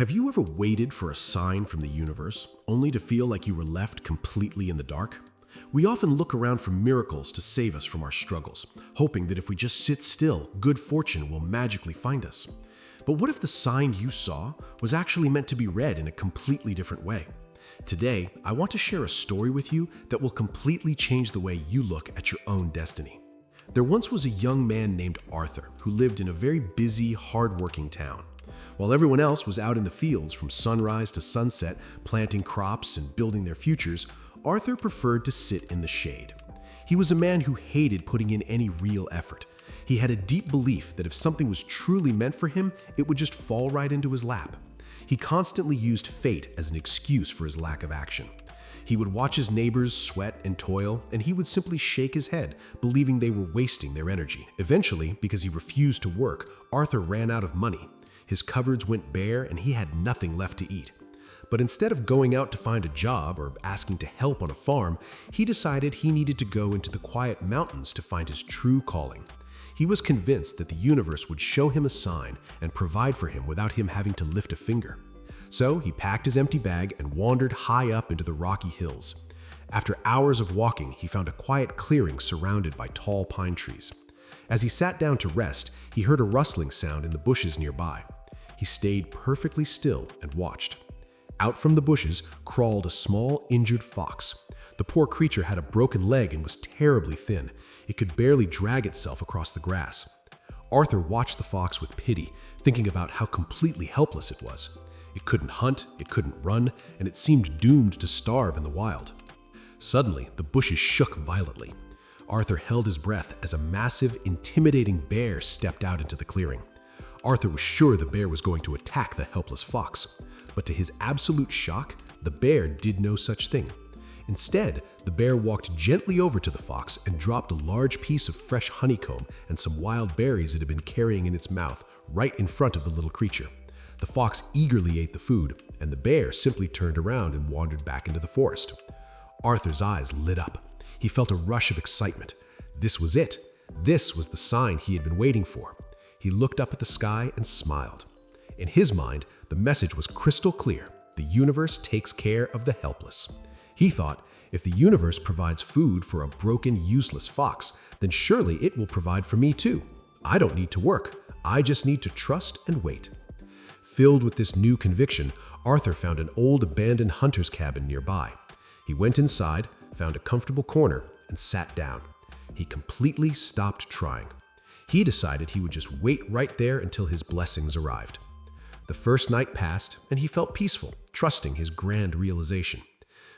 Have you ever waited for a sign from the universe, only to feel like you were left completely in the dark? We often look around for miracles to save us from our struggles, hoping that if we just sit still, good fortune will magically find us. But what if the sign you saw was actually meant to be read in a completely different way? Today, I want to share a story with you that will completely change the way you look at your own destiny. There once was a young man named Arthur who lived in a very busy, hard-working town. While everyone else was out in the fields from sunrise to sunset, planting crops and building their futures, Arthur preferred to sit in the shade. He was a man who hated putting in any real effort. He had a deep belief that if something was truly meant for him, it would just fall right into his lap. He constantly used fate as an excuse for his lack of action. He would watch his neighbors sweat and toil, and he would simply shake his head, believing they were wasting their energy. Eventually, because he refused to work, Arthur ran out of money. His cupboards went bare, and he had nothing left to eat. But instead of going out to find a job or asking to help on a farm, he decided he needed to go into the quiet mountains to find his true calling. He was convinced that the universe would show him a sign and provide for him without him having to lift a finger. So he packed his empty bag and wandered high up into the rocky hills. After hours of walking, he found a quiet clearing surrounded by tall pine trees. As he sat down to rest, he heard a rustling sound in the bushes nearby. He stayed perfectly still and watched. Out from the bushes crawled a small, injured fox. The poor creature had a broken leg and was terribly thin. It could barely drag itself across the grass. Arthur watched the fox with pity, thinking about how completely helpless it was. It couldn't hunt, it couldn't run, and it seemed doomed to starve in the wild. Suddenly, the bushes shook violently. Arthur held his breath as a massive, intimidating bear stepped out into the clearing. Arthur was sure the bear was going to attack the helpless fox, but to his absolute shock, the bear did no such thing. Instead, the bear walked gently over to the fox and dropped a large piece of fresh honeycomb and some wild berries it had been carrying in its mouth right in front of the little creature. The fox eagerly ate the food, and the bear simply turned around and wandered back into the forest. Arthur's eyes lit up. He felt a rush of excitement. This was it. This was the sign he had been waiting for. He looked up at the sky and smiled. In his mind, the message was crystal clear. The universe takes care of the helpless. He thought, if the universe provides food for a broken, useless fox, then surely it will provide for me too. I don't need to work. I just need to trust and wait. Filled with this new conviction, Arthur found an old abandoned hunter's cabin nearby. He went inside, found a comfortable corner, and sat down. He completely stopped trying. He decided he would just wait right there until his blessings arrived. The first night passed, and he felt peaceful, trusting his grand realization.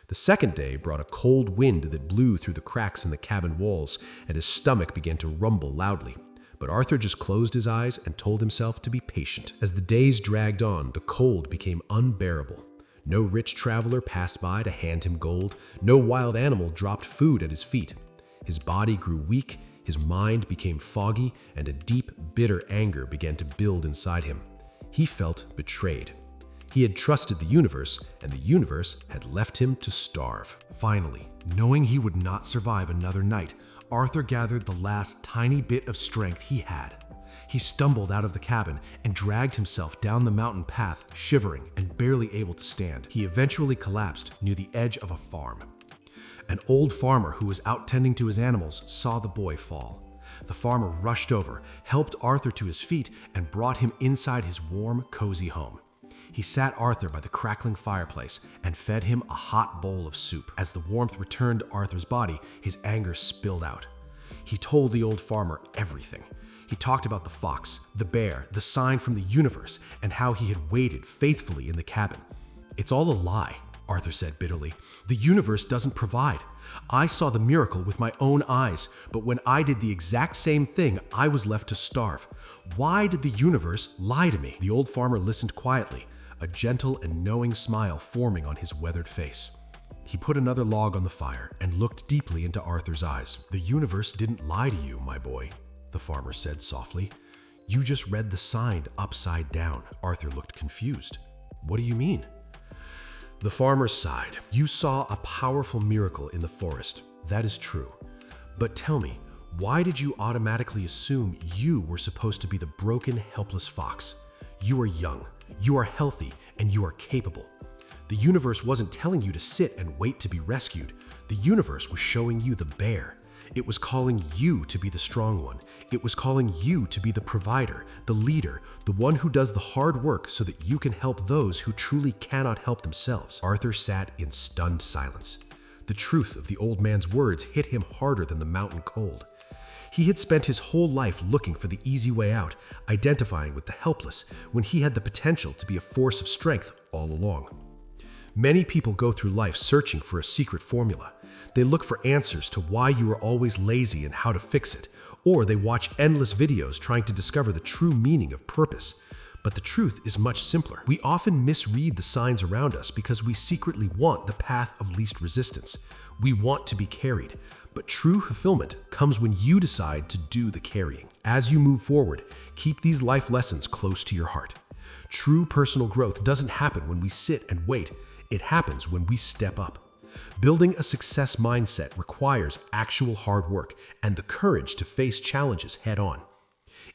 The second day brought a cold wind that blew through the cracks in the cabin walls, and his stomach began to rumble loudly. But Arthur just closed his eyes and told himself to be patient. As the days dragged on, the cold became unbearable. No rich traveler passed by to hand him gold. No wild animal dropped food at his feet. His body grew weak, his mind became foggy, and a deep, bitter anger began to build inside him. He felt betrayed. He had trusted the universe, and the universe had left him to starve. Finally, knowing he would not survive another night, Arthur gathered the last tiny bit of strength he had. He stumbled out of the cabin and dragged himself down the mountain path, shivering and barely able to stand. He eventually collapsed near the edge of a farm. An old farmer who was out tending to his animals saw the boy fall. The farmer rushed over, helped Arthur to his feet, and brought him inside his warm, cozy home. He sat Arthur by the crackling fireplace and fed him a hot bowl of soup. As the warmth returned to Arthur's body, his anger spilled out. He told the old farmer everything. He talked about the fox, the bear, the sign from the universe, and how he had waited faithfully in the cabin. "It's all a lie," Arthur said bitterly. "The universe doesn't provide. I saw the miracle with my own eyes, but when I did the exact same thing, I was left to starve. Why did the universe lie to me?" The old farmer listened quietly, a gentle and knowing smile forming on his weathered face. He put another log on the fire and looked deeply into Arthur's eyes. "The universe didn't lie to you, my boy," the farmer said softly. "You just read the sign upside down." Arthur looked confused. "What do you mean?" The farmer sighed. "You saw a powerful miracle in the forest. That is true. But tell me, why did you automatically assume you were supposed to be the broken, helpless fox? You are young, you are healthy, and you are capable. The universe wasn't telling you to sit and wait to be rescued. The universe was showing you the bear. It was calling you to be the strong one. It was calling you to be the provider, the leader, the one who does the hard work so that you can help those who truly cannot help themselves. Arthur sat in stunned silence. The truth of the old man's words hit him harder than the mountain cold. He had spent his whole life looking for the easy way out, identifying with the helpless, when he had the potential to be a force of strength all along. Many people go through life searching for a secret formula. They look for answers to why you are always lazy and how to fix it, or they watch endless videos trying to discover the true meaning of purpose. But the truth is much simpler. We often misread the signs around us because we secretly want the path of least resistance. We want to be carried. But true fulfillment comes when you decide to do the carrying. As you move forward, keep these life lessons close to your heart. True personal growth doesn't happen when we sit and wait. It happens when we step up. Building a success mindset requires actual hard work and the courage to face challenges head-on.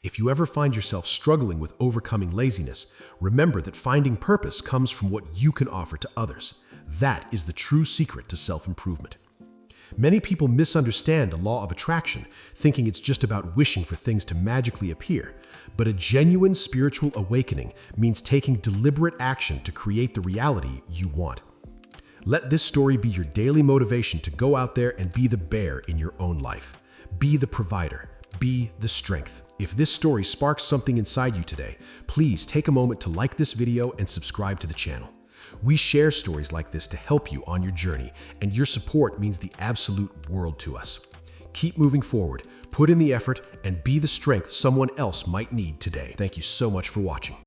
If you ever find yourself struggling with overcoming laziness, remember that finding purpose comes from what you can offer to others. That is the true secret to self-improvement. Many people misunderstand the law of attraction, thinking it's just about wishing for things to magically appear. But a genuine spiritual awakening means taking deliberate action to create the reality you want. Let this story be your daily motivation to go out there and be the bear in your own life. Be the provider. Be the strength. If this story sparks something inside you today, please take a moment to like this video and subscribe to the channel. We share stories like this to help you on your journey, and your support means the absolute world to us. Keep moving forward, put in the effort, and be the strength someone else might need today. Thank you so much for watching.